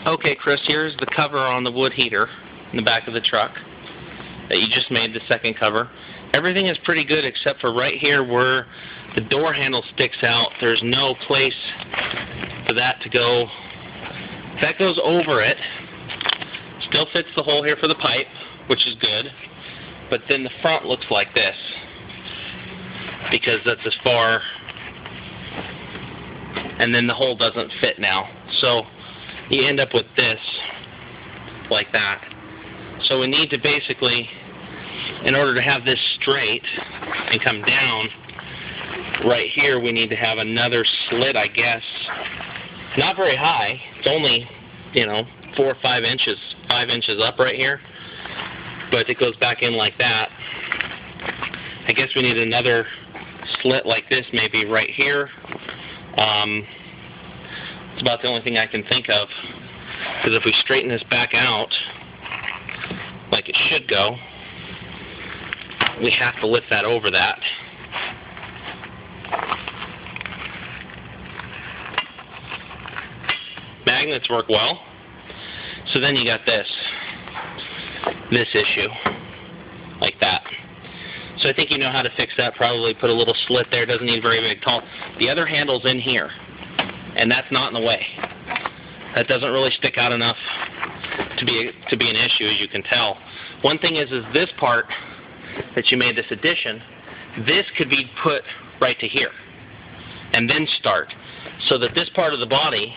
Okay, Chris, here's the cover on the wood heater in the back of the truck that you just made, the second cover. Everything is pretty good except for right here where the door handle sticks out. There's no place for that to go. That goes over it. Still fits the hole here for the pipe, which is good. But then the front looks like this because that's as far, and then the hole doesn't fit now. So you end up with this like that. So we need to basically, in order to have this straight and come down, right here we need to have another slit, I guess. Not very high. It's only, 4 or 5 inches, 5 inches up right here. But it goes back in like that. I guess we need another slit like this, maybe right here. It's about the only thing I can think of. Because if we straighten this back out, like it should go, we have to lift that over that. Magnets work well. So then you got this issue, like that. So I think you know how to fix that. Probably put a little slit there. Doesn't need very big, tall. The other handle's in here, and that's not in the way. That doesn't really stick out enough to be an issue, as you can tell. One thing is this part that you made this addition, this could be put right to here, and then start, so that this part of the body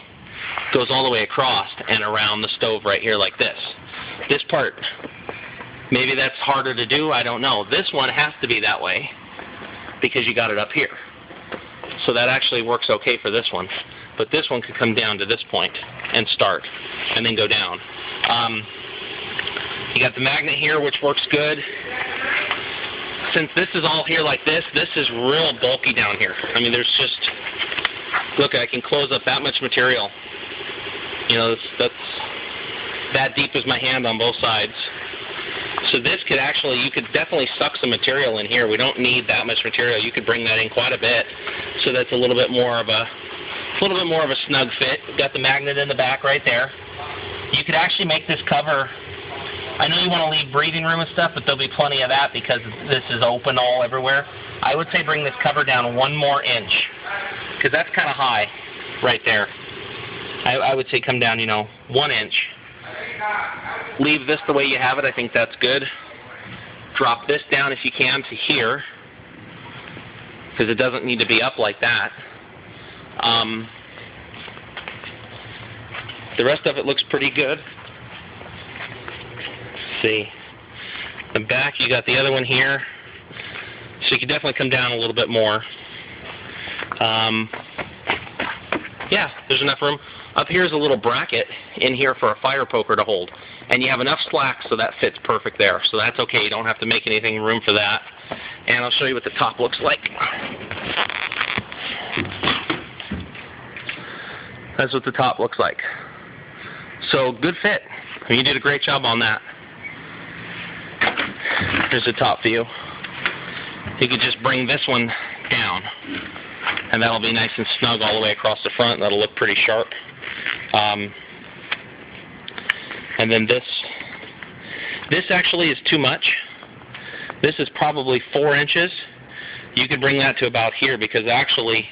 goes all the way across and around the stove right here like this. This part, maybe that's harder to do, I don't know. This one has to be that way because you got it up here. So that actually works okay for this one. But this one could come down to this point and start and then go down. You got the magnet here, which works good. Since this is all here like this is real bulky down here. I mean, there's just, look, I can close up that much material. That's that deep is my hand on both sides. So this could actually, you could definitely suck some material in here. We don't need that much material. You could bring that in quite a bit. So that's a little bit more of a snug fit. We've got the magnet in the back right there. You could actually make this cover, I know you want to leave breathing room and stuff, but there'll be plenty of that because this is open all everywhere. I would say bring this cover down 1 more inch because that's kind of high right there. I would say come down, 1 inch. Leave this the way you have it. I think that's good. Drop this down if you can to here because it doesn't need to be up like that. The rest of it looks pretty good. Let's see. The back, you got the other one here. So you can definitely come down a little bit more. Yeah, there's enough room. Up here is a little bracket in here for a fire poker to hold. And you have enough slack so that fits perfect there. So that's okay. You don't have to make anything room for that. And I'll show you what the top looks like. That's what the top looks like. So good fit. You did a great job on that. Here's the top view. You could just bring this one down. And that'll be nice and snug all the way across the front. That'll look pretty sharp. And then this actually is too much. This is probably 4 inches. You could bring that to about here because actually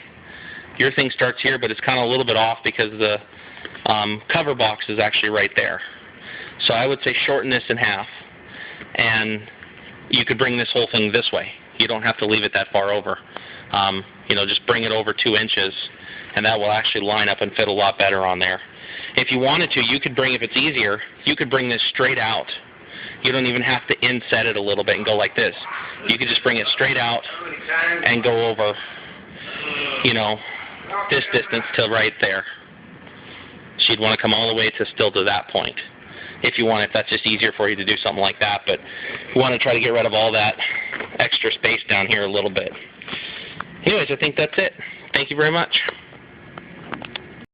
your thing starts here, but it's kind of a little bit off because the cover box is actually right there. So I would say shorten this in half, and you could bring this whole thing this way. You don't have to leave it that far over. Just bring it over 2 inches, and that will actually line up and fit a lot better on there. If you wanted to, you could bring, if it's easier, you could bring this straight out. You don't even have to inset it a little bit and go like this. You could just bring it straight out and go over, this distance to right there. So you'd want to come all the way to that point. If that's just easier for you to do something like that. But you want to try to get rid of all that extra space down here a little bit. Anyways, I think that's it. Thank you very much.